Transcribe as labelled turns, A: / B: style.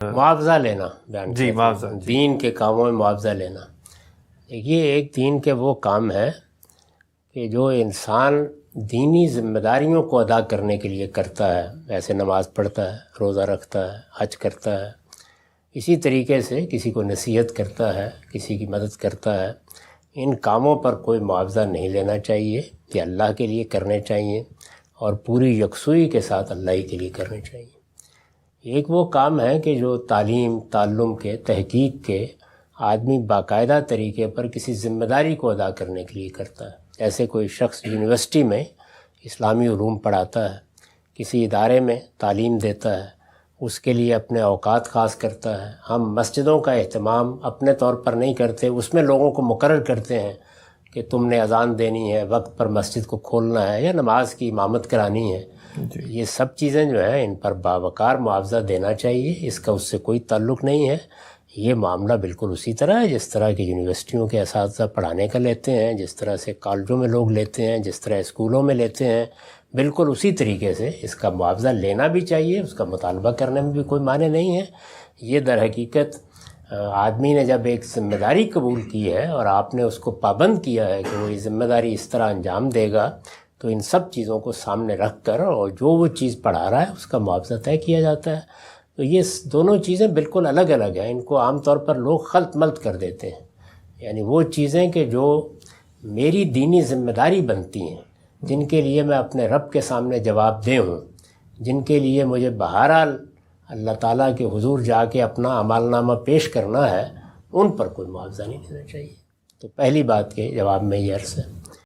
A: معاوضہ لینا بیان
B: جی، معاوضہ،
A: دین کے کاموں میں معاوضہ لینا. دیکھیے، ایک دین کے وہ کام ہے کہ جو انسان دینی ذمہ داریوں کو ادا کرنے کے لیے کرتا ہے، ایسے نماز پڑھتا ہے، روزہ رکھتا ہے، حج کرتا ہے، اسی طریقے سے کسی کو نصیحت کرتا ہے، کسی کی مدد کرتا ہے. ان کاموں پر کوئی معاوضہ نہیں لینا چاہیے، یہ اللہ کے لیے کرنے چاہیے اور پوری یکسوئی کے ساتھ اللہ ہی کے لیے کرنے چاہیے. ایک وہ کام ہے کہ جو تعلیم تعلم کے تحقیق کے آدمی باقاعدہ طریقے پر کسی ذمہ داری کو ادا کرنے کے لیے کرتا ہے. ایسے کوئی شخص یونیورسٹی میں اسلامی علوم پڑھاتا ہے، کسی ادارے میں تعلیم دیتا ہے، اس کے لیے اپنے اوقات خاص کرتا ہے. ہم مسجدوں کا اہتمام اپنے طور پر نہیں کرتے، اس میں لوگوں کو مقرر کرتے ہیں کہ تم نے اذان دینی ہے، وقت پر مسجد کو کھولنا ہے یا نماز کی امامت کرانی ہے. یہ سب چیزیں جو ہیں ان پر باوقار معاوضہ دینا چاہیے، اس کا اس سے کوئی تعلق نہیں ہے. یہ معاملہ بالکل اسی طرح ہے جس طرح کہ یونیورسٹیوں کے اساتذہ پڑھانے کا لیتے ہیں، جس طرح سے کالجوں میں لوگ لیتے ہیں، جس طرح اسکولوں میں لیتے ہیں، بالکل اسی طریقے سے اس کا معاوضہ لینا بھی چاہیے. اس کا مطالبہ کرنے میں بھی کوئی معنی نہیں ہے. یہ در حقیقت آدمی نے جب ایک ذمہ داری قبول کی ہے اور آپ نے اس کو پابند کیا ہے کہ وہ یہ ذمہ داری اس طرح انجام دے گا، تو ان سب چیزوں کو سامنے رکھ کر اور جو وہ چیز پڑھا رہا ہے اس کا معاوضہ طے کیا جاتا ہے. تو یہ دونوں چیزیں بالکل الگ الگ ہیں. ان کو عام طور پر لوگ خلط ملط کر دیتے ہیں. یعنی وہ چیزیں کہ جو میری دینی ذمہ داری بنتی ہیں، جن کے لیے میں اپنے رب کے سامنے جواب دہ ہوں، جن کے لیے مجھے بہرحال اللہ تعالیٰ کے حضور جا کے اپنا عمل نامہ پیش کرنا ہے، ان پر کوئی معاوضہ نہیں لینا چاہیے. تو پہلی بات کے جواب میں یہ عرض ہے.